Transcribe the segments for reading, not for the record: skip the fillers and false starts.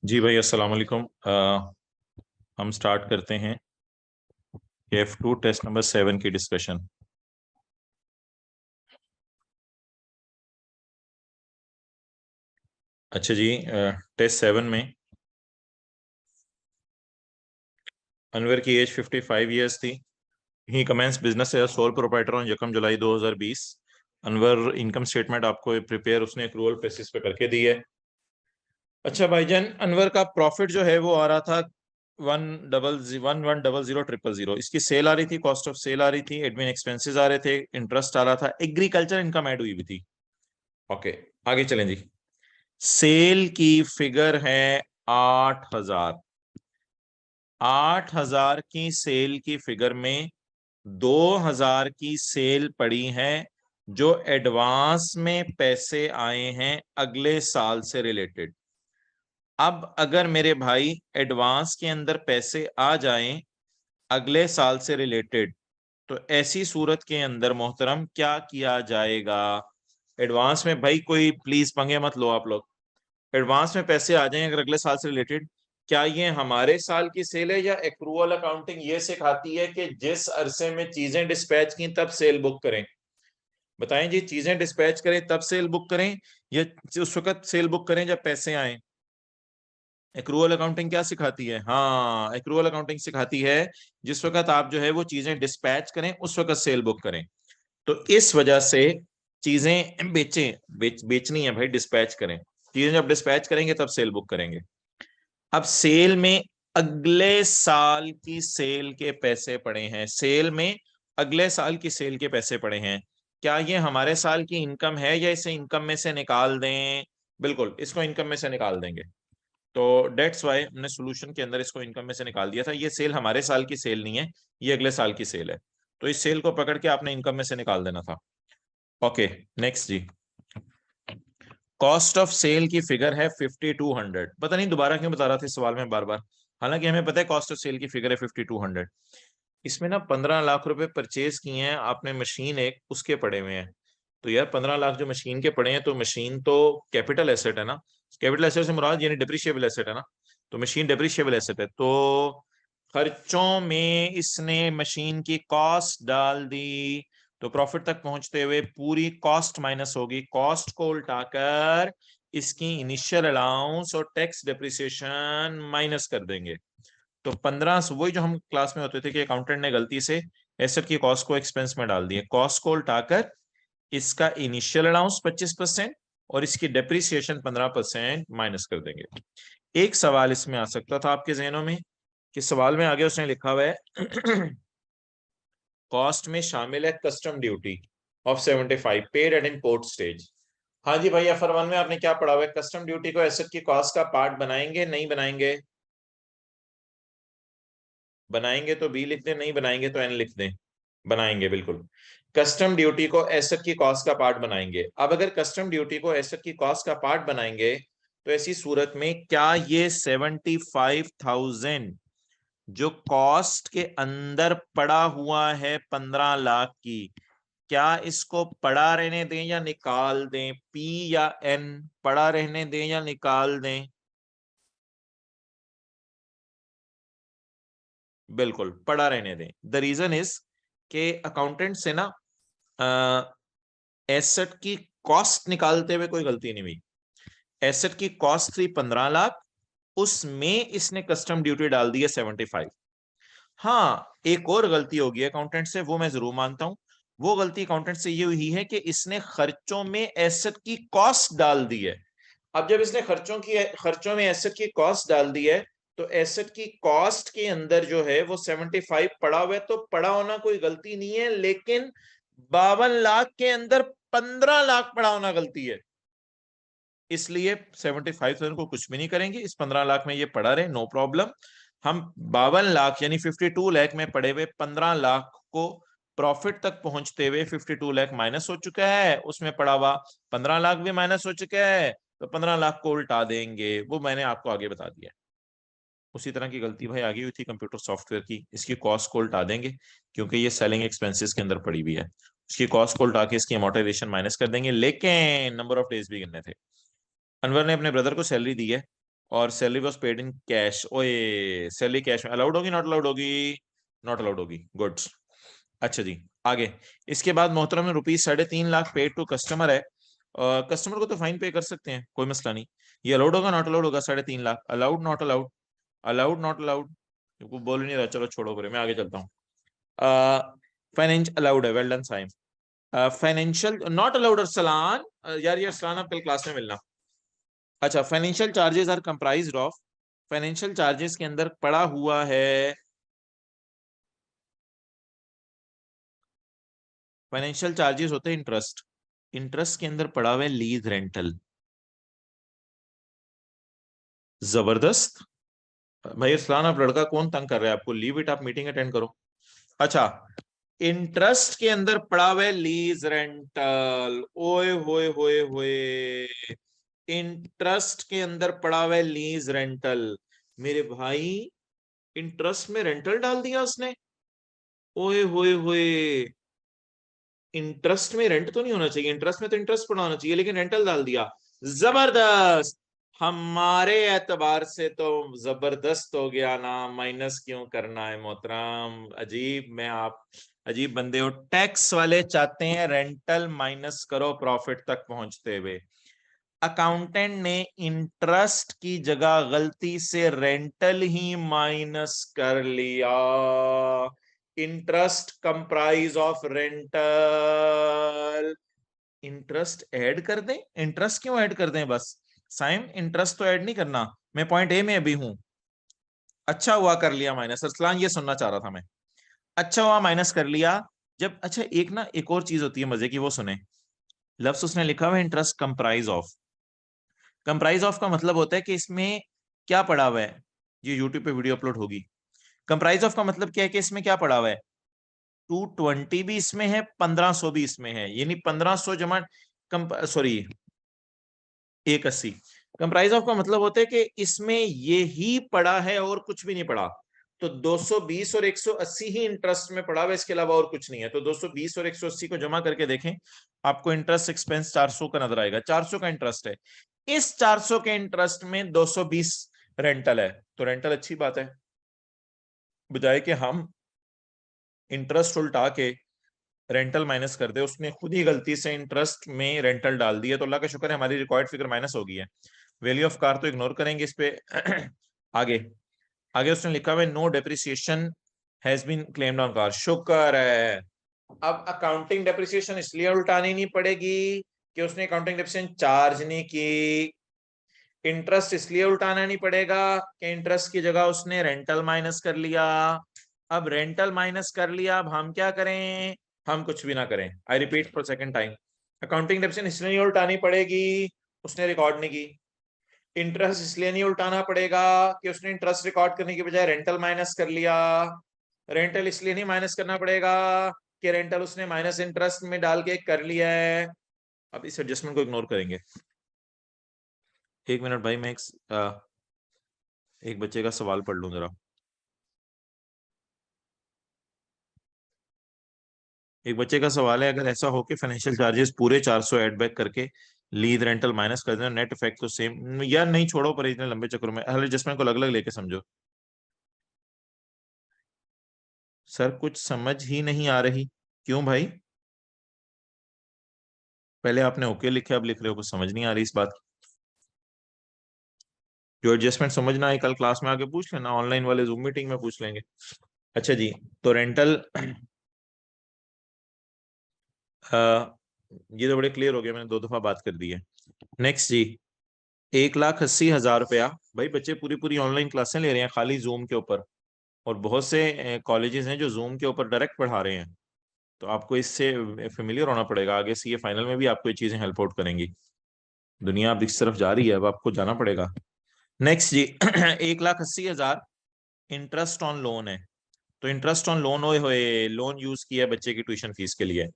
जी भाई, अस्सलाम वालेकुम। हम स्टार्ट करते हैं F2 टेस्ट नंबर 7 की डिस्कशन। अच्छा जी, टेस्ट 7 में अनवर की एज 55 ईयर्स थी। He commences business as sole proprietor on 1 July 2020। Anwar income statement आपको प्रिपेयर उसने एक्रूअल बेसिस पे करके दी है। अच्छा भाईजान, अनवर का प्रॉफिट जो है वो आ रहा था 1,100,000 इसकी सेल आ रही थी, कॉस्ट ऑफ सेल आ रही थी, एडमिन एक्सपेंसेस आ रहे थे, इंटरेस्ट आ रहा था, एग्रीकल्चर इनकम ऐड हुई भी थी। ओके, आगे चलें जी। सेल की फिगर है 8,000। 8,000 की सेल की फिगर में 2,000 की सेल पड़ी है जो एडवांस में पैसे आए हैं अगले साल से रिलेटेड। अब अगर मेरे भाई एडवांस के अंदर पैसे आ जाएं अगले साल से रिलेटेड, तो ऐसी सूरत के अंदर मोहतरम क्या किया जाएगा? एडवांस में भाई कोई प्लीज पंगे मत लो आप लोग। एडवांस में पैसे आ जाएं अगर अगले साल से रिलेटेड, क्या ये हमारे साल की सेल है या एक्रूअल अकाउंटिंग ये सिखाती है कि जिस अरसे में चीजें डिस्पैच की तब सेल बुक करें? बताएं जी, चीजें डिस्पैच करें तब सेल बुक करें या उस वक्त सेल बुक करें जब पैसे आए? एक्रूअल अकाउंटिंग क्या सिखाती है? हाँ, एक्रूअल अकाउंटिंग सिखाती है जिस वक्त आप जो है वो चीजें डिस्पैच करें उस वक्त सेल बुक करें। तो इस वजह से चीजें बेचनी है भाई, डिस्पैच करें। चीजें जब डिस्पैच करेंगे तब सेल बुक करेंगे। अब सेल में अगले साल की सेल के पैसे पड़े हैं, सेल में अगले साल की सेल के पैसे पड़े हैं। क्या ये हमारे साल की इनकम है या इसे इनकम में से निकाल दें? बिल्कुल, इसको इनकम में से निकाल देंगे। तो डेट्स वाई हमने सोल्यूशन के अंदर इसको इनकम में से निकाल दिया था। ये सेल हमारे साल की सेल नहीं है, ये अगले साल की सेल है। तो इस सेल को पकड़ के आपने इनकम में से निकाल देना था। ओके, नेक्स्ट जी। कॉस्ट ऑफ सेल की फिगर है 5,200। पता नहीं दोबारा क्यों बता रहा था इस सवाल में बार बार, हालांकि हमें पता है कॉस्ट ऑफ सेल की फिगर है 5,200। इसमें ना 15 लाख रुपए परचेज किए हैं आपने, मशीन एक उसके पड़े हुए हैं। तो यार 15 लाख जो मशीन के पड़े हैं, तो मशीन तो कैपिटल एसेट है ना। कैपिटल एसेट से मुराद यानी डिप्रिशिएबल एसेट है ना। तो मशीन डिप्रिशिएबल एसेट है, तो खर्चों में इसने मशीन की कॉस्ट डाल दी। तो प्रॉफिट तक पहुंचते हुए पूरी कॉस्ट माइनस होगी, कॉस्ट को उल्टाकर इसकी इनिशियल अलाउंस और टैक्स डिप्रिसिएशन माइनस कर देंगे। तो 15, वही जो हम क्लास में होते थे कि अकाउंटेंट ने गलती से एसेट की कॉस्ट को एक्सपेंस में डाल दिए, कॉस्ट को उल्टाकर इसका इनिशियल अलाउंस 25% और इसकी डेप्रिसिएशन 15% माइनस कर देंगे। एक सवाल इसमें आ सकता था आपके जहनों में कि सवाल में आगे उसने लिखा हुआ है कॉस्ट में शामिल है custom duty of 75 paid at import stage. हाँ जी भाई, FR1 में आपने क्या पढ़ा हुआ है? कस्टम ड्यूटी को एसेट की कॉस्ट का पार्ट बनाएंगे नहीं बनाएंगे? बनाएंगे तो बी लिख दें, नहीं बनाएंगे तो एन लिख दें। बनाएंगे, बिल्कुल। कस्टम ड्यूटी को एसेट की कॉस्ट का पार्ट बनाएंगे। अब अगर कस्टम ड्यूटी को एसेट की कॉस्ट का पार्ट बनाएंगे तो ऐसी सूरत में क्या ये 75,000 जो कॉस्ट के अंदर पड़ा हुआ है 15 लाख की, क्या इसको पड़ा रहने दें या निकाल दें? पी या एन? पड़ा रहने दें या निकाल दें? बिल्कुल पड़ा रहने दें। द रीजन इज के अकाउंटेंट से ना एसेट की कॉस्ट निकालते हुए कोई गलती नहीं हुई। एसेट की कॉस्ट थी 15 लाख, उसमें इसने कस्टम ड्यूटी डाल दी है 75। हाँ, एक और गलती होगी अकाउंटेंट से, वो मैं जरूर मानता हूं। वो गलती अकाउंटेंट से ये हुई है कि इसने खर्चों में एसेट की कॉस्ट डाल दी है। अब जब इसने खर्चों में एसेट की कॉस्ट डाल दी है, तो एसेट की कॉस्ट के अंदर जो है वो 75 पड़ा हुआ है, तो पड़ा होना कोई गलती नहीं है, लेकिन 52 लाख के अंदर 15 लाख पड़ा होना गलती है। इसलिए 75,000 को कुछ भी नहीं करेंगे, इस 15 लाख में ये पड़ा रहे, नो प्रॉब्लम। हम 52 लाख यानी 52 लाख में पड़े हुए 15 लाख को प्रॉफिट तक पहुंचते हुए 52 लाख माइनस हो चुका है, उसमें पड़ा हुआ 15 लाख भी माइनस हो चुका है, तो 15 लाख को उल्टा देंगे, वो मैंने आपको आगे बता दिया। उसी तरह की गलती भाई आगे हुई थी कंप्यूटर सॉफ्टवेयर की, इसकी कॉस्ट को उल्टा देंगे क्योंकि ये सेलिंग एक्सपेंसेस के अंदर पड़ी हुई है। इसकी कॉस्ट को उल्टा के इसकी अमोर्टाइजेशन माइनस कर देंगे, लेकिन नंबर ऑफ डेज भी गिनने थे। अनवर ने अपने ब्रदर को सैलरी दी है और salary was paid in cash. ओए, सैलरी कैश में अलाउड होगी नॉट अलाउड होगी? नॉट अलाउड होगी। गुड्स। अच्छा जी, आगे। इसके बाद मोहतरम ने ₹3.5 लाख पेड टू कस्टमर है। कस्टमर को तो फाइन पे कर सकते हैं, कोई मसला नहीं। ये अलाउड होगा नॉट अलाउड होगा? 3.5 lakh allowed not allowed? Allowed not allowed? बोल ही नहीं रहा, चलो छोड़ो बुरे, मैं आगे चलता हूँ। फाइनेंस अलाउड है, well done Saim. Financial not allowed Arsalan, यार ये अरसलान आप कल क्लास में मिलना। अच्छा, financial charges are comprised of, financial charges के अंदर पड़ा हुआ है, फाइनेंशियल चार्जेस होते हैं इंटरेस्ट, इंटरेस्ट के अंदर पड़ा हुआ है लीज रेंटल। जबरदस्त भाई अरसलान, आप लड़का कौन तंग कर रहा है आपको? लीव इट, आप मीटिंग अटेंड करो। अच्छा, इंटरेस्ट के अंदर पड़ा हुआ है लीज रेंटल। ओए होए होए होए, इंटरेस्ट के अंदर पड़ा हुआ है लीज रेंटल। मेरे भाई, इंटरेस्ट में रेंटल डाल दिया उसने। ओए होए होए, इंटरेस्ट में रेंट तो नहीं होना चाहिए, इंटरेस्ट में तो इंटरेस्ट पड़ा होना चाहिए, लेकिन रेंटल डाल दिया। जबरदस्त, हमारे एतबार से तो जबरदस्त हो गया ना। माइनस क्यों करना है मोहतरम? अजीब, मैं आप अजीब बंदे हो। टैक्स वाले चाहते हैं रेंटल माइनस करो प्रॉफिट तक पहुंचते हुए। अकाउंटेंट ने इंटरेस्ट की जगह गलती से रेंटल ही माइनस कर लिया। Interest comprise of rental. Interest add कर दें? इंटरेस्ट क्यों ऐड कर दें? बस साइम, इंटरेस्ट तो ऐड नहीं करना, मैं पॉइंट ए में अभी हूं। अच्छा हुआ कर लिया माइनस, अरसलान ये सुनना चाह रहा था मैं। अच्छा हुआ माइनस कर लिया। जब अच्छा, एक ना एक और चीज होती है मजे की, वो सुने। लफ्ज उसने लिखा हुआ है interest comprise of. Comprise of का मतलब होता है कि इसमें क्या पड़ा हुआ है। ये यूट्यूब पे वीडियो अपलोड होगी। कंप्राइज ऑफ का मतलब क्या है कि इसमें क्या पड़ा हुआ है। 220 भी इसमें है, 1500 भी इसमें है, यानी 1500 जमा सॉरी 180। कंप्राइज ऑफ का मतलब होता है कि इसमें ये ही पड़ा है और कुछ भी नहीं पड़ा। तो 220 और 180 ही इंटरेस्ट में पड़ा हुआ है, इसके अलावा और कुछ नहीं है। तो 220 और 180 को जमा करके देखें, आपको इंटरेस्ट एक्सपेंस 400 का नजर आएगा। 400 का इंटरेस्ट है, इस 400 के इंटरेस्ट में 220 रेंटल है। तो रेंटल अच्छी बात है, बजाय कि हम इंटरेस्ट उल्टा के रेंटल माइनस कर दे, उसने खुद ही गलती से इंटरेस्ट में रेंटल डाल दिया। तो अल्लाह का शुक्र है हमारी रिक्वायर्ड फिगर माइनस हो गई है। वैल्यू ऑफ कार तो इग्नोर करेंगे इस पे। आगे, आगे उसने लिखा हुआ है no depreciation has been claimed on car. शुक्र है। अब अकाउंटिंग डेप्रिसिएशन इसलिए उल्टानी नहीं पड़ेगी कि उसने अकाउंटिंग डेप्रिसिएशन चार्ज नहीं की। इंटरेस्ट इसलिए उल्टाना नहीं पड़ेगा कि इंटरेस्ट की जगह उसने रेंटल माइनस कर लिया। अब रेंटल माइनस कर लिया, अब हम क्या करें? हम कुछ भी ना करें। I repeat for second time, accounting depreciation इसलिए नहीं उल्टानी पड़ेगी, उसने रिकॉर्ड नहीं की। इंटरेस्ट इसलिए नहीं उल्टाना पड़ेगा कि उसने इंटरेस्ट रिकॉर्ड करने की बजाय रेंटल माइनस कर लिया। रेंटल इसलिए नहीं माइनस करना पड़ेगा कि रेंटल उसने माइनस इंटरेस्ट में डाल के कर लिया है। अब इस एडजस्टमेंट को इग्नोर करेंगे। एक मिनट भाई, मैं एक बच्चे का सवाल पढ़ लूं जरा। एक बच्चे का सवाल है, अगर ऐसा हो कि फाइनेंशियल चार्जेस पूरे 400 ऐड बैक करके लीज रेंटल माइनस कर दें, नेट इफेक्ट तो सेम, या नहीं छोड़ो पर इतने लंबे चक्रों में हर एडजस्टमेंट को अलग अलग लेके समझो। सर कुछ समझ ही नहीं आ रही। क्यों भाई? पहले आपने ओके लिखे, अब लिख रहे हो कुछ समझ नहीं आ रही इस बात की। जो एडजस्टमेंट समझ ना आए कल क्लास में आके पूछ लेना, ऑनलाइन वाले जूम मीटिंग में पूछ लेंगे। अच्छा जी, तो रेंटल ये तो बड़े क्लियर हो गया, मैंने 2 दफा बात कर दी है। नेक्स्ट जी, 1,80,000 रुपया। भाई बच्चे पूरी पूरी ऑनलाइन क्लासें ले रहे हैं खाली जूम के ऊपर, और बहुत से कॉलेजेस हैं जो जूम के ऊपर डायरेक्ट पढ़ा रहे हैं। तो आपको इससे फेमिलियर होना पड़ेगा, आगे से ये फाइनल में भी आपको ये चीजें हेल्प आउट करेंगी। दुनिया अब इस तरफ जा रही है, अब आपको जाना पड़ेगा। नेक्स्ट जी, 1,80,000 इंटरेस्ट ऑन लोन है। तो इंटरेस्ट ऑन लोन होए होए, लोन यूज किया बच्चे की ट्यूशन फीस के लिए।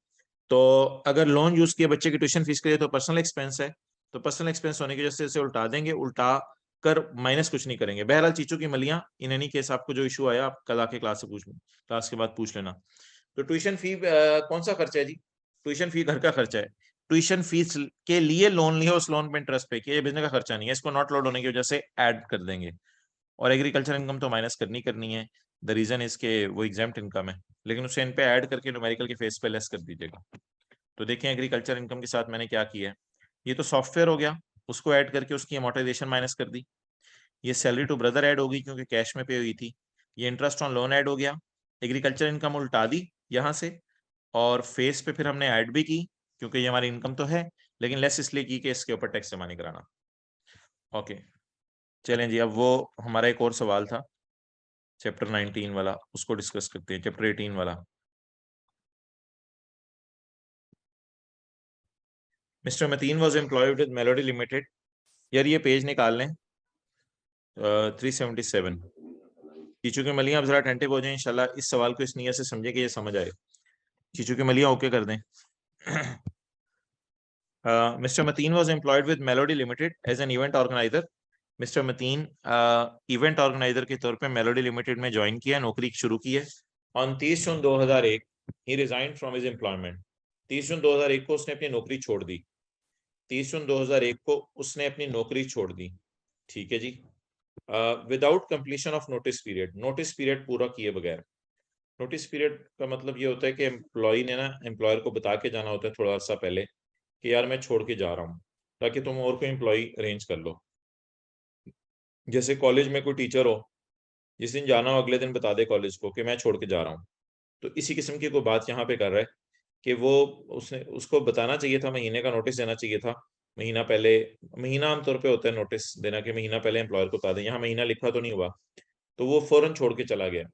तो अगर लोन यूज किया बच्चे की ट्यूशन फीस के लिए तो पर्सनल एक्सपेंस है। तो पर्सनल एक्सपेंस होने की वजह से इसे उल्टा देंगे, उल्टा कर माइनस कुछ नहीं करेंगे। बहरहाल चीचों की मलियां, इन एनी केस आपको जो इशू आया आप कल आके क्लास से पूछ, क्लास के बाद पूछ लेना। तो ट्यूशन फी कौन सा खर्चा है जी? ट्यूशन फी घर का खर्चा है, ट्यूशन फीस के लिए लोन लिया, उस लोन पे इंटरेस्ट पे किया, ये बिजनेस का खर्चा नहीं है, इसको नॉट लोड होने की वजह से ऐड कर देंगे। और एग्रीकल्चर इनकम तो माइनस करनी है, द रीजन इसके वो एग्जाम्प्ट इनकम है, लेकिन उसे इन पे ऐड करके न्यूमेरिकल के फेस पे लेस कर दीजिएगा। तो देखें एग्रीकल्चर इनकम के साथ मैंने क्या किया है, ये तो सॉफ्टवेयर हो गया, उसको ऐड करके उसकी अमोर्टाइजेशन माइनस कर दी। ये सैलरी टू ब्रदर ऐड होगी क्योंकि कैश में पे हुई थी। ये इंटरेस्ट ऑन लोन ऐड हो गया। एग्रीकल्चर इनकम उल्टा दी यहाँ से, और फेस पे फिर हमने ऐड भी की क्योंकि ये हमारी इनकम तो है, लेकिन लेस इसलिए की कि इसके ऊपर टैक्स जमा नहीं कराना। ओके चलें जी, अब वो हमारा एक और सवाल था चैप्टर 19 वाला, उसको डिस्कस करते हैं। चैप्टर 18 वाला, mister Mateen was employed with Melody Limited. यार ये पेज निकाल लें 377। चीचू के मलिया, आप जरा अटेंटिव हो जाए इंशाल्लाह, इस सवाल को इस नियत से समझे कि ये समझ आए। चीचू के मलिया ओके कर दें। Mister Mateen was employed with Melody Limited as an event organiser. Mister Mateen event organiser के तौर पे मेलोडी लिमिटेड में ज्वाइन किया, नौकरी शुरू की है। On 30 June 2001 he resign from his employment. 30 जून 2001 को उसने अपनी नौकरी छोड़ दी। 30 जून 2001 को उसने अपनी नौकरी छोड़ दी, ठीक है जी। Without completion of notice period, notice period पूरा किए बगैर। नोटिस पीरियड का मतलब ये होता है कि एम्प्लॉय ने ना एम्प्लॉयर को बता के जाना होता है थोड़ा सा पहले कि यार मैं छोड़ के जा रहा हूँ, ताकि तुम और कोई एम्प्लॉय अरेंज कर लो। जैसे कॉलेज में कोई टीचर हो, जिस दिन जाना हो अगले दिन बता दे कॉलेज को कि मैं छोड़ के जा रहा हूँ। तो इसी किस्म की कोई बात यहाँ पे कर रहा है कि वो उसने उसको बताना चाहिए था, महीने का नोटिस देना चाहिए था, महीना पहले। महीना आमतौर पे होता है नोटिस देना कि महीना पहले एम्प्लॉयर को बता दें, यहाँ महीना लिखा तो नहीं हुआ, तो वो फौरन छोड़ के चला गया।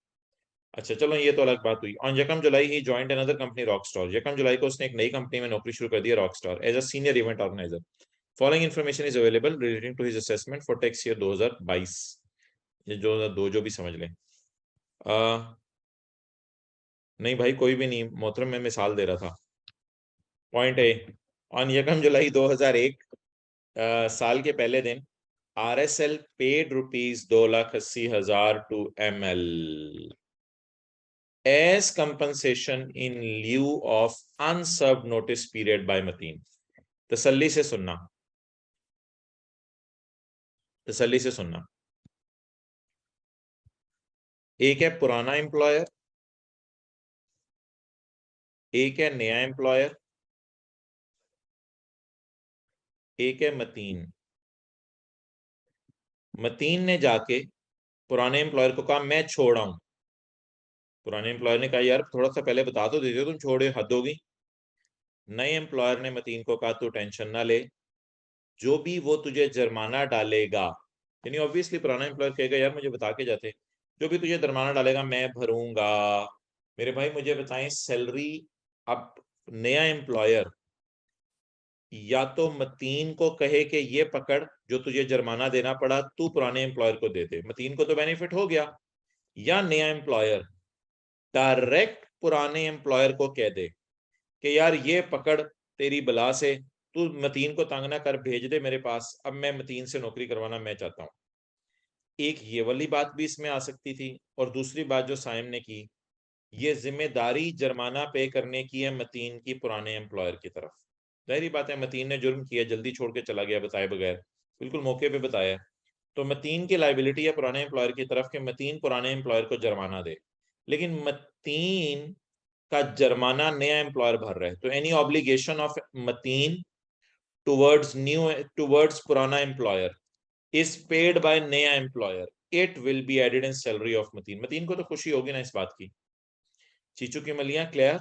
अच्छा चलो ये तो अलग बात हुई। ऑन यकम जुलाई ही जॉइंड अनदर कंपनी रॉकस्टार। यकम जुलाई को उसने एक नई कंपनी में नौकरी शुरू कर दी, Rockstar, as a senior event organiser. Following information is available relating to his assessment for tax year 2022। ये 2002 जो भी समझ लें। नहीं भाई कोई भी नहीं मोहतरम, मैं मिसाल दे रहा था। पॉइंट ए, ऑन यकम जुलाई 2001 साल के पहले दिन RSL paid ₹2,80,000 to ML as compensation in lieu of unserved notice period by Mateen. तसल्ली से सुनना, तसल्ली से सुनना। एक है पुराना एम्प्लॉयर, एक है नया एम्प्लॉयर, एक है मतीन। मतीन ने जाके पुराने एम्प्लॉयर को कहा मैं छोड़ रहा हूं। पुराने एम्प्लॉयर ने कहा यार थोड़ा सा पहले बता तो देते, तुम छोड़े, हद होगी। नए एम्प्लॉयर ने मतीन को कहा तू टेंशन ना ले, जो भी वो तुझे जुर्माना डालेगा, यानी ऑब्वियसली पुराना एम्प्लॉयर कहेगा यार मुझे बता के जाते, जो भी तुझे जुर्माना डालेगा मैं भरूंगा। मेरे भाई मुझे बताएं सैलरी। अब नया एम्प्लॉयर या तो मतीन को कहे कि ये पकड़ जो तुझे जुर्माना देना पड़ा तू पुराने एम्प्लॉयर को दे दे, मतीन को तो बेनिफिट हो गया। या नया एम्प्लॉयर डायरेक्ट पुराने एम्प्लॉयर को कह दे कि यार ये पकड़ तेरी बला से, तू मतीन को तंग ना कर, भेज दे मेरे पास, अब मैं मतीन से नौकरी करवाना मैं चाहता हूं। एक ये वाली बात भी इसमें आ सकती थी। और दूसरी बात जो साइम ने की, ये जिम्मेदारी जुर्माना पे करने की है मतीन की पुराने एम्प्लॉयर की तरफ। जाहिर बात है मतीन ने जुर्म किया, जल्दी छोड़ के चला गया बताए बगैर, बिल्कुल मौके पे बताया, तो मतीन की लाइबिलिटी है पुराने एम्प्लॉयर की तरफ कि मतीन पुराने एम्प्लॉयर को जुर्माना दे। लेकिन मतीन का जुर्माना नया एम्प्लॉयर भर रहा है, तो any obligation of Mateen towards पुराना एम्प्लॉयर इज पेड बाय नया employer, it will be added in salary of Mateen. Mateen को तो खुशी होगी ना इस बात की। चीचू की मलियां क्लियर।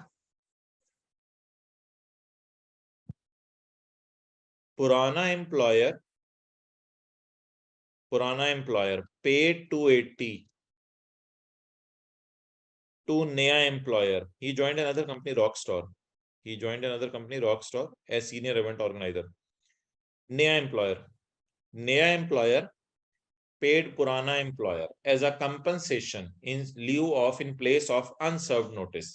पुराना एम्प्लॉयर, पुराना एम्प्लॉयर पेड 280 टू नया employer. He joined another company Rockstar. He joined another company Rockstar as senior event organiser. नया एम्प्लॉयर, नया एम्प्लॉयर पेड पुराना employer as a compensation in lieu of in place of unserved notice.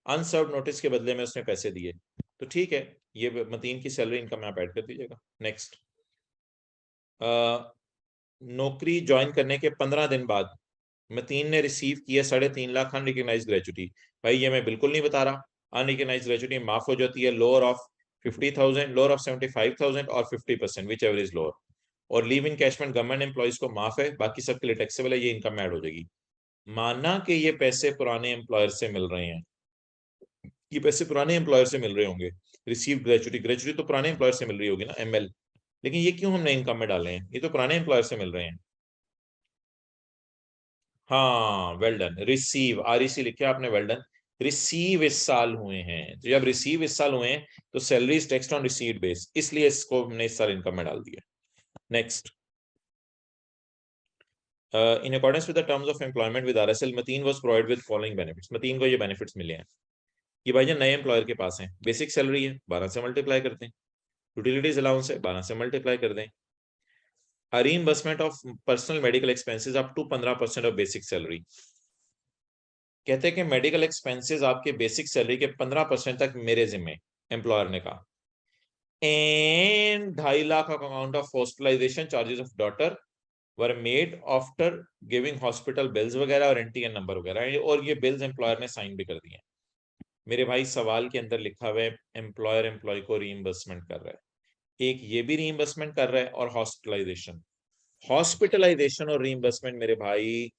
Unserved notice के बदले में उसने पैसे दिए, तो ठीक है, ये मतीन की सैलरी इनकम आप ऐड कर दीजिएगा। नेक्स्ट, नौकरी ज्वाइन करने के 15 दिन बाद मतीन ने रिसीव किया 3.5 लाख अनरिकग्नाइज्ड ग्रेचुटी। भाई ये मैं बिल्कुल नहीं बता रहा, अनरिकग्नाइज्ड ग्रेजुएटी माफ हो जाती है लोअर ऑफ 50,000, लोअर ऑफ 75,000 और 50%, विच एवर इज लोअर। और लीव इन कैशमेंट गवर्नमेंट एम्प्लॉइज को माफ है, बाकी सबके लिए टैक्सेबल है, ये इनकम में ऐड हो जाएगी। माना कि ये पैसे पुराने एम्प्लॉयर से मिल रहे हैं, ये पैसे पुराने एम्प्लॉयर से मिल रहे होंगे, रिसीव ग्रेजुएटी, ग्रेजुएटी तो पुराने एम्प्लॉयर से मिल रही होगी ना, एमएल, लेकिन ये क्यों हमने इनकम में डाले हैं, ये तो पुराने एम्प्लॉयर से मिल रहे हैं। हाँ वेल डन, रिसीव, आरईसी लिखे आपने, वेल डन। रिसीव इस साल हुए हैं, तो जब रिसीव इस साल हुए हैं तो salary is taxed on received base, इसलिए इसको हमने इस साल इनकम में डाल दिया। Next, in accordance with the terms of employment with RSL, Mateen was provided with following benefits, Mateen को ये बेनिफिट्स मिले हैं। ये भाई नए एम्प्लॉयर के पास है, बेसिक सैलरी है 12 से मल्टीप्लाई करते हैं, यूटिलिटीज अलाउंस है 12 से मल्टीप्लाई कर दें, reimbursement of personal medical expenses up to 15% of basic salary. कहते हैं कि मेडिकल एक्सपेंसेस आपके बेसिक सैलरी के 15% तक मेरे जिम्मे, एम्प्लॉयर ने कहा। And 2.5 lakh account of hospitalisation charges of daughter were made after giving hospital bills वगैरह और एनटीएन नंबर वगैरह, और ये बिल्स एम्प्लॉयर ने साइन भी कर दिए हैं। मेरे भाई सवाल के अंदर लिखा हुआ है एम्प्लॉयर एम्प्लॉय को रीइंबर्समेंट कर रहा है, एक ये भी रीइंबर्समेंट कर रहा है और हॉस्पिटलाइजेशन और रीइंबर्समेंट मेरे भाई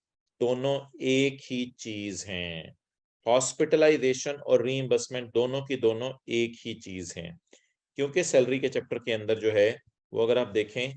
दोनों एक ही चीज हैं। हॉस्पिटलाइजेशन और रीइंबर्समेंट दोनों की दोनों एक ही चीज हैं, क्योंकि सैलरी के चैप्टर के अंदर जो है वो अगर आप देखें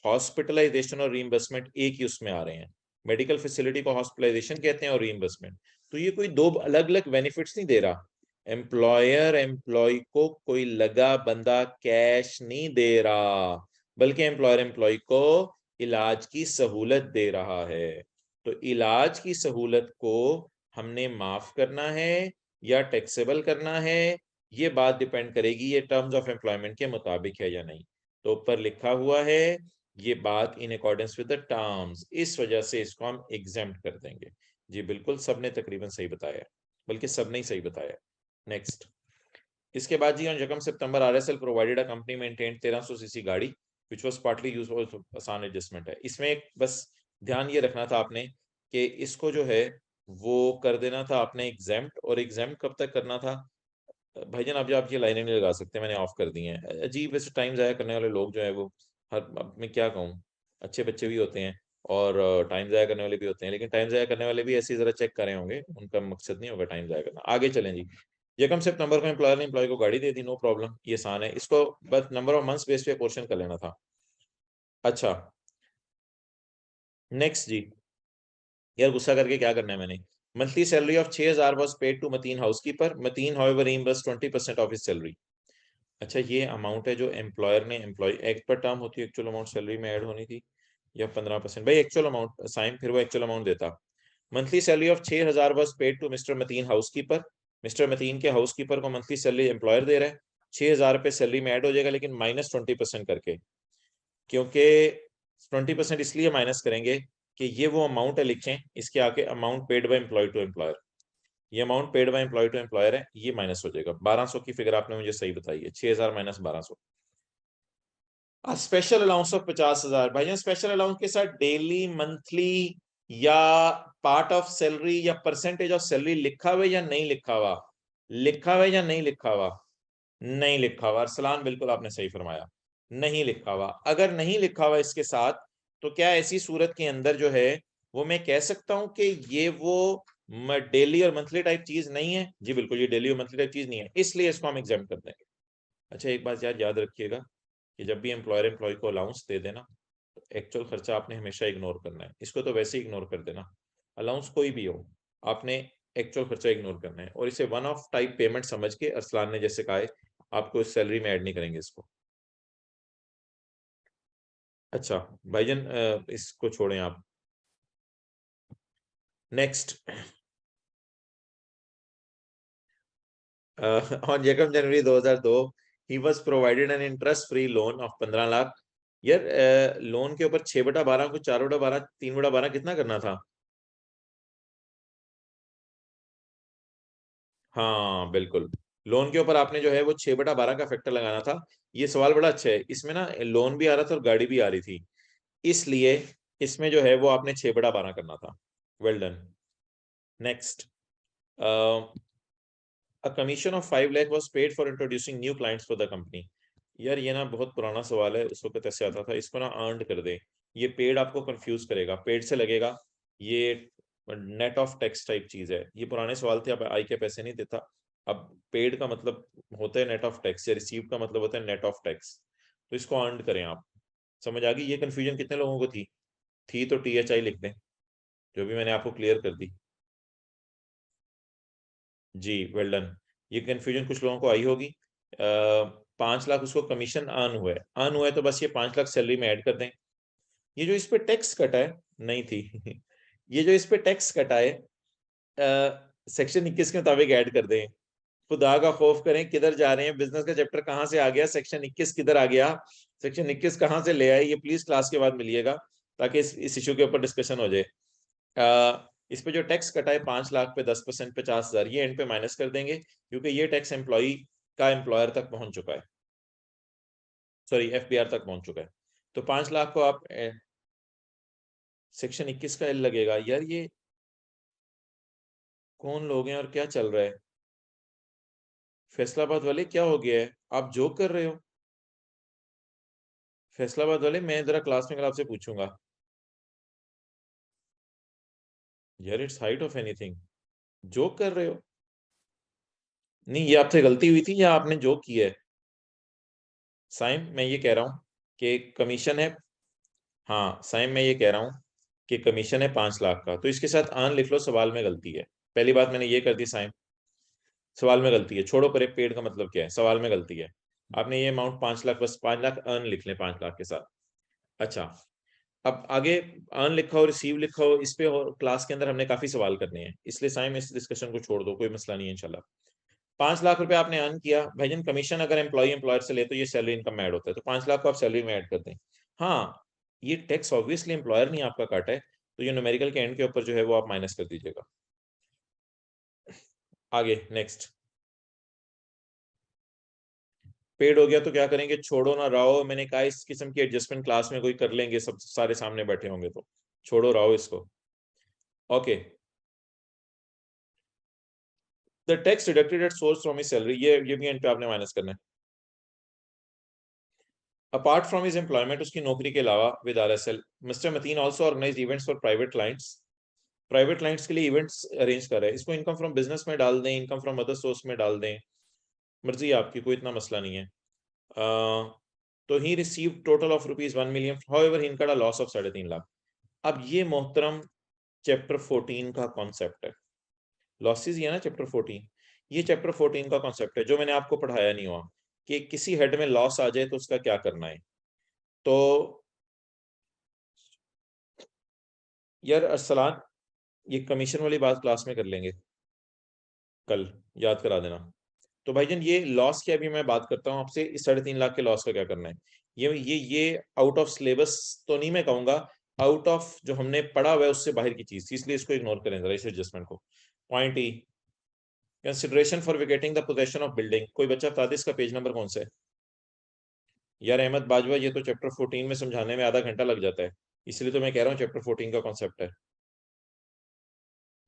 हॉस्पिटलाइजेशन और रीइंबर्समेंट एक ही उसमें आ रहे हैं। मेडिकल फैसिलिटी को हॉस्पिटलाइजेशन कहते हैं और रीइंबर्समेंट, तो ये कोई दो अलग अलग बेनिफिट्स नहीं दे रहा। एम्प्लॉयर एम्प्लॉय को कोई लगा बंदा कैश नहीं दे रहा, बल्कि एम्प्लॉयर एम्प्लॉय को इलाज की सहूलत दे रहा है। तो इलाज की सहूलत को हमने माफ करना है या टैक्सेबल करना है, ये बात डिपेंड करेगी ये टर्म्स ऑफ एम्प्लॉयमेंट के मुताबिक है या नहीं। तो ऊपर लिखा हुआ है ये बात in accordance with the terms, इस वजह से इसको हम एग्जेम्प्ट कर देंगे। जी बिल्कुल, सबने तकरीबन सही बताया, बल्कि सबने ही सही बताया। नेक्स्ट, इसके बाद जी ऑन जकम September RSL provided a company maintain 1300 CC गाड़ी which was partly used for आसान एडजस्टमेंट है। इसमें एक बस ध्यान ये रखना था आपने कि इसको जो है वो कर देना था आपने एग्जेम्प्ट, और एग्जेम्प्ट कब तक करना था भाईजान, आप जो आप ये लाइनें नहीं लगा सकते, मैंने ऑफ कर दी हैं। अजीब वैसे टाइम ज़ाया करने वाले लोग जो है वो, हर, अब मैं क्या कहूँ, अच्छे बच्चे भी होते हैं और टाइम ज़ाया करने वाले भी होते हैं, लेकिन टाइम ज़ाया करने वाले भी ऐसे ज़रा चेक करे होंगे, उनका मकसद नहीं होगा टाइम ज़ाया करना। आगे चलें जी, यकम सितंबर को एम्प्लॉयर ने एम्प्लॉय को गाड़ी दे दी, नो प्रॉब्लम, ये आसान है, इसको बस नंबर ऑफ मंथ्स बेस पे पोर्शन कर लेना था। अच्छा नेक्स्ट जी, यार गुस्सा करके क्या करना है मैंने, monthly salary of 6,000 was paid to Mateen housekeeper, Mateen however reimbursed 20% of his salary. अच्छा ये अमाउंट है जो एम्प्लॉयर ने, एम्प्लॉय एक्ट पर टर्म होती है, एक्चुअल अमाउंट सैलरी में ऐड होनी थी, या 15%, भाई एक्चुअल अमाउंट साइन, फिर वो एक्चुअल अमाउंट देता। Monthly salary of 6,000 was paid to mister Mateen housekeeper, mister Mateen के हाउसकीपर को मंथली सैलरी एम्प्लॉयर दे रहा है, 6,000 रुपये सैलरी में ऐड हो जाएगा, लेकिन माइनस 20% करके, क्योंकि 20% इसलिए माइनस करेंगे कि ये वो अमाउंट है, लिखें इसके आके amount paid by employee to employer, ये amount paid by employee to employer है, ये माइनस हो जाएगा। 1200 की फिगर आपने मुझे सही बताई है, 6,000 माइनस 1200। स्पेशल अलाउंस ऑफ 50,000, भाई स्पेशल अलाउंस के साथ डेली, मंथली या पार्ट ऑफ सैलरी या परसेंटेज ऑफ सैलरी लिखा हुआ या नहीं लिखा हुआ, लिखा हुआ या नहीं लिखा हुआ, नहीं लिखा हुआ। अरसलान बिल्कुल आपने सही फरमाया, नहीं लिखा हुआ। अगर नहीं लिखा हुआ इसके साथ, तो क्या ऐसी सूरत के अंदर जो है वो मैं कह सकता हूं कि ये वो डेली और मंथली टाइप चीज नहीं है? जी बिल्कुल, ये डेली और मंथली टाइप चीज नहीं है, इसलिए इसको हम एग्जाम कर देंगे। अच्छा एक बात याद रखिएगा कि जब भी एम्प्लॉयर एम्प्लॉय को अलाउंस दे देना, तो एक्चुअल खर्चा आपने हमेशा इग्नोर करना है, इसको तो वैसे ही इग्नोर कर देना, अलाउंस कोई भी हो, आपने एक्चुअल खर्चा इग्नोर करना है, और इसे वन ऑफ टाइप पेमेंट समझ के, अरसलान ने जैसे कहा है, आपको इस सैलरी में ऐड नहीं करेंगे इसको। अच्छा भाईजान इसको छोड़ें आप। नेक्स्ट, ऑन यकम जनवरी 2002 he was provided an interest free loan of 15 lakh. यार लोन के ऊपर 6/12 को 4/12 3/12 कितना करना था? हाँ बिल्कुल, लोन के ऊपर आपने जो है वो 6/12 का फैक्टर लगाना था। ये सवाल बड़ा अच्छा है, इसमें ना लोन भी आ रहा था और गाड़ी भी आ रही थी, इसलिए इसमें जो है वो आपने 6/12 करना था। Well done. Next, A commission of 5 lakh was paid for introducing new clients for the company. यार ये ना बहुत पुराना सवाल है, उस वक्त ऐसे आता था, इसको ना अर्नड कर दे। ये पेड आपको कंफ्यूज करेगा, पेड से लगेगा, ये नेट ऑफ टैक्स टाइप चीज है। ये पुराने सवाल थे, अब आई के पैसे नहीं देता। अब पेड का मतलब होता है नेट ऑफ टैक्स, या रिसीव का मतलब होता है नेट ऑफ टैक्स। तो इसको अर्नड करें आप। समझ आ गई? ये कंफ्यूजन कितने लोगों को थी तो THI लिख दें, जो भी मैंने आपको क्लियर कर दी। जी वेल डन। ये कंफ्यूजन कुछ लोगों को आई होगी। 5 लाख उसको कमीशन अर्न हुआ है तो बस ये 5 लाख सैलरी में ऐड कर दें। ये जो इस पे टैक्स कटा है, नहीं थी ये जो इस पे टैक्स कटा है सेक्शन 21 के मुताबिक ऐड कर दें। खुदा का खौफ करें, किधर जा रहे हैं? बिजनेस का चैप्टर कहाँ से आ गया, सेक्शन 21 किधर आ गया, सेक्शन 21 कहाँ से ले आए? ये प्लीज क्लास के बाद मिलिएगा, ताकि इस इशू के ऊपर डिस्कशन हो जाए। इस पे जो टैक्स कटा है 5 लाख पे 10% 50,000, ये एंड पे माइनस कर देंगे, क्योंकि ये टैक्स एम्प्लॉय का एम्प्लॉयर तक पहुंच चुका है, सॉरी FBR तक पहुंच चुका है। तो 5 लाख को आप सेक्शन 21 का L लगेगा। यार ये कौन लोग हैं और क्या चल रहा है? फैसलाबाद वाले क्या हो गया है? आप जोक कर रहे हो? फैसलाबाद वाले, मैं जरा क्लास में कल आपसे पूछूंगा। यार it's height of anything, joke कर रहे हो? नहीं, ये आपसे गलती हुई थी या आपने जोक किया है? साइम, मैं ये कह रहा हूं कि कमीशन है, हाँ साइम मैं ये कह रहा हूं कि कमीशन है 5 लाख का, तो इसके साथ आन लिख लो, सवाल में गलती है। पहली बात मैंने ये कर दी साइम, सवाल में गलती है, छोड़ो परे पेड का मतलब क्या है, सवाल में गलती है। आपने ये अमाउंट 5 लाख, बस 5 लाख अर्न लिख लें 5 लाख के साथ। अच्छा, अब आगे अर्न लिखा हो, रिसीव लिखा हो, इस पे क्लास के अंदर हमने काफी सवाल करने हैं, इसलिए साइम इस डिस्कशन को छोड़ दो, कोई मसला नहीं है इंशाल्लाह। 5 लाख रुपए आपने अर्न किया भाईजन, कमीशन अगर एम्प्लॉयर से ले तो ये सैलरी इनकम में ऐड होता है, तो 5 लाख को आप सैलरी में ऐड कर दें। हाँ, ये टैक्स ऑब्वियसली एम्प्लॉयर नहीं आपका काटा है, तो ये न्यूमेरिकल के एंड के ऊपर जो है वो आप माइनस कर दीजिएगा। आगे नेक्स्ट, पेड हो गया तो क्या करेंगे? छोड़ो ना राओ, मैंने कहा इस किस्म की एडजस्टमेंट क्लास में कोई कर लेंगे, सब सारे सामने बैठे होंगे, तो छोड़ो राओ इसको। Okay, the tax deducted at source from his salary, ये भी एंड पे आपने माइनस करना है। अपार्ट फ्रॉम हिज एम्प्लॉयमेंट, उसकी नौकरी के अलावा with RSL, mister Mateen also organise events for private clients, private clients के लिए इवेंट्स अरेंज कर रहा है। इसको इनकम फ्रॉम बिजनेस में डाल दें, इनकम फ्रॉम अदर सोर्स में डाल दें, मर्जी है आपकी, कोई इतना मसला नहीं है। तो he receive total of ₹1 million, however he इनका लॉस ऑफ 3.5 लाख। अब ये मोहतरम चैप्टर 14 का कॉन्सेप्ट है, लॉसेस ये ना चैप्टर 14, ये चैप्टर 14 का कॉन्सेप्ट है जो मैंने आपको पढ़ाया नहीं हुआ, कि किसी हेड में लॉस आ जाए तो उसका क्या करना है। तो यार अरसलान, ये कमीशन वाली बात क्लास में कर लेंगे कल, याद करा देना। तो भाईजान ये लॉस की अभी मैं बात करता हूँ आपसे, इस 3.5 लाख के लॉस का क्या करना है। ये आउट ऑफ सिलेबस तो नहीं मैं कहूंगा, आउट ऑफ जो हमने पढ़ा हुआ है उससे बाहर की चीज थी, इसलिए इसको इग्नोर करें जरा, इस एडजस्टमेंट को। Point E, consideration for vacating the possession of building, कोई बच्चा बता दे इसका पेज नंबर कौन सा है? यार अहमद बाजवा, ये तो चैप्टर 14 में समझाने में आधा घंटा लग जाता है, इसलिए तो मैं कह रहा हूँ चैप्टर 14 का कॉन्सेप्ट है।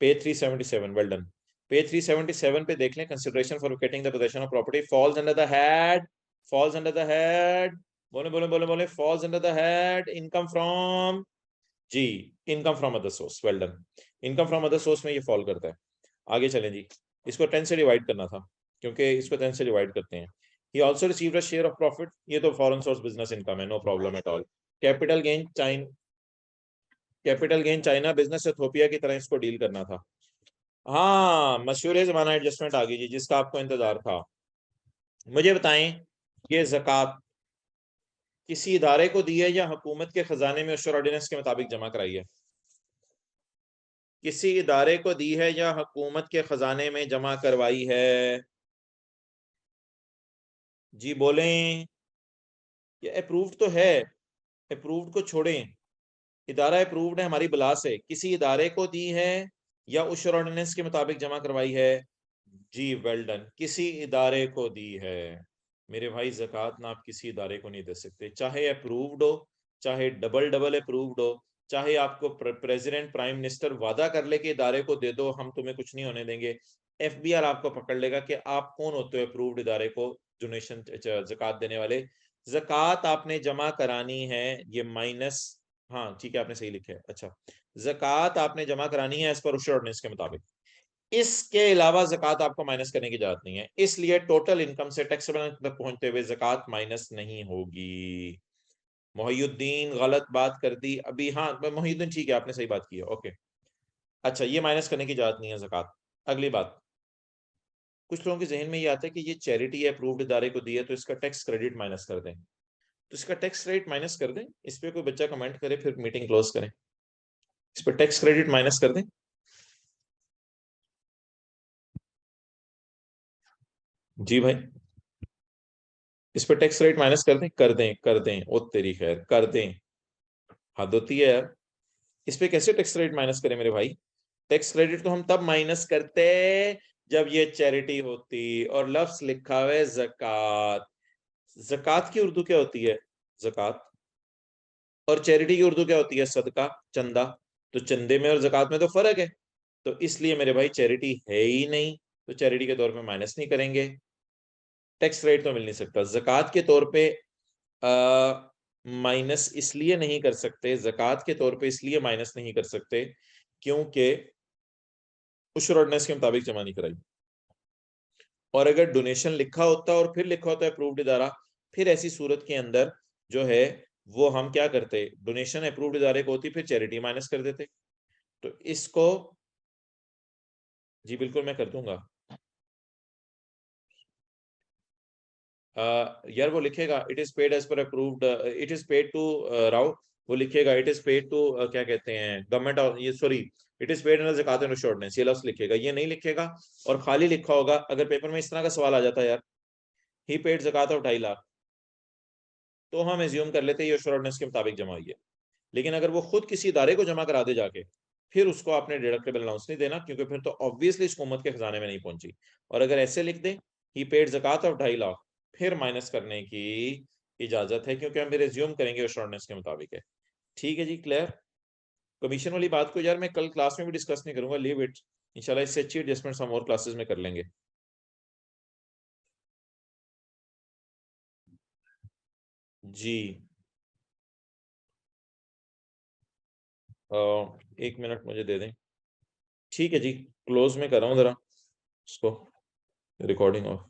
Page 377, well done. पेज 377 पे देख लें, consideration for vacating the possession of property falls under the head, falls under the head, बोले बोले बोले बोले, falls under the head income from, जी, income from other source, well done. Income from other source में ये fall करता है। आगे चलें जी, इसको 10 से डिवाइड करना था, क्योंकि इसको 10 से डिवाइड करते हैं। He also received a share of profit, ये तो फॉरेन सोर्स बिजनेस इनकम है, no problem at all. Capital gain China, capital gain China business Ethiopia की तरह इसको डील करना था। हाँ, मशहूर जमाना एडजस्टमेंट आ गई जी, जिसका आपको इंतजार था। मुझे बताएं, ये ज़कात किसी इदारे को दी है या हुकूमत के खजाने में उशर ऑर्डिनेंस के मुताबिक जमा कराई है? किसी इदारे को दी है या हुकूमत के खजाने में जमा करवाई है? जी बोलें। ये अप्रूव्ड तो है, अप्रूव्ड को छोड़ें, इदारा अप्रूव्ड है, हमारी बला से, किसी इदारे को दी है या उशर ऑर्डिनेंस के मुताबिक जमा करवाई है? जी वेल डन, किसी इदारे को दी है। मेरे भाई ज़कात ना आप किसी इदारे को नहीं दे सकते, चाहे अप्रूव्ड हो, चाहे डबल डबल अप्रूव्ड हो, चाहे आपको प्रेसिडेंट प्राइम मिनिस्टर वादा कर ले कि इदारे को दे दो, हम तुम्हें कुछ नहीं होने देंगे, FBR आपको पकड़ लेगा कि आप कौन होते हो अप्रूव्ड इदारे को डोनेशन ज़कात देने वाले। ज़कात आपने जमा करानी है, ये माइनस, हाँ ठीक है आपने सही लिखा है, अच्छा ज़कात आपने जमा करानी है एज पर उशर ऑर्डिनेंस के मुताबिक, इसके अलावा ज़कात आपको माइनस करने की जरूरत नहीं है, इसलिए टोटल इनकम से टैक्सेबल तक पहुंचते हुए ज़कात माइनस नहीं होगी। मोहिउद्दीन गलत बात कर दी अभी, हाँ मोहिउद्दीन ठीक है आपने सही बात की है, ओके अच्छा ये माइनस करने की जरूरत नहीं है ज़कात। अगली बात, कुछ लोगों के जहन में ये आता है कि ये चैरिटी अप्रूव्ड इदारे को दी है तो इसका टैक्स क्रेडिट माइनस कर दें, तो इसका टैक्स क्रेडिट माइनस कर दें, इस पे कोई बच्चा कमेंट करे फिर मीटिंग क्लोज करें, इस पर टैक्स क्रेडिट माइनस कर दें। जी भाई, इस पर टैक्स रेट माइनस कर दें, कर दें कर दें, ओ तेरी खैर कर दें, हद होती है यार, इस पे कैसे टैक्स रेट माइनस करें मेरे भाई? टैक्स क्रेडिट तो हम तब माइनस करते जब ये चैरिटी होती, और लफ्ज लिखा हुआ है ज़कात। ज़कात की उर्दू क्या होती है? ज़कात। और चैरिटी की उर्दू क्या होती है? सदका, चंदा। तो चंदे में और ज़कात में तो फर्क है, तो इसलिए मेरे भाई चैरिटी है ही नहीं, तो चैरिटी के तौर पे माइनस नहीं करेंगे, टैक्स रेट तो मिल नहीं सकता। ज़कात के तौर पे माइनस इसलिए नहीं कर सकते, ज़कात के तौर पे इसलिए माइनस नहीं कर सकते क्योंकि उशर ऑर्डिनेंस के मुताबिक जमा नहीं कराई। और अगर डोनेशन लिखा होता और फिर लिखा होता है अप्रूव्ड इदारा, फिर ऐसी सूरत के अंदर जो है वो हम क्या करते, डोनेशन अप्रूव्ड इदारे को होती फिर चैरिटी माइनस कर देते। तो इसको जी बिल्कुल मैं कर दूंगा। यार वो लिखेगा it is paid as per approved, it is paid to राउ, वो लिखेगा इट इज पेड टू क्या कहते हैं गवर्नमेंट ऑफ, ये sorry it is paid in Zakat and ordinance, ये लफ्ज लिखेगा, ये नहीं लिखेगा। और खाली लिखा होगा, अगर पेपर में इस तरह का सवाल आ जाता है यार, ही पेड ज़कात ऑफ 2.5 लाख, तो हम एज्यूम कर लेते हैं ये ऑर्डिनेंस के मुताबिक जमा हुई है। लेकिन अगर वो खुद किसी इदारे को जमा करा दे जाके, फिर उसको आपने डिडक्टेबल अलाउंस नहीं देना, क्योंकि फिर तो ऑब्वियसली इस हुकूमत के खजाने में नहीं पहुंची। और अगर ऐसे लिख दें ही पेड ज़कात ऑफ 2.5 लाख, फिर माइनस करने की इजाजत है, क्योंकि हम फिर एज्यूम करेंगे उस ऑर्डिनेंस के मुताबिक है। ठीक है जी, क्लियर। कमीशन वाली बात को यार मैं कल क्लास में भी डिस्कस नहीं करूंगा, लीव इट, इंशाल्लाह इससे अच्छी एडजस्टमेंट हम और क्लासेस में कर लेंगे। जी 1 मिनट मुझे दे दें। ठीक है जी, क्लोज में कर रहा हूँ जरा उसको, रिकॉर्डिंग ऑफ।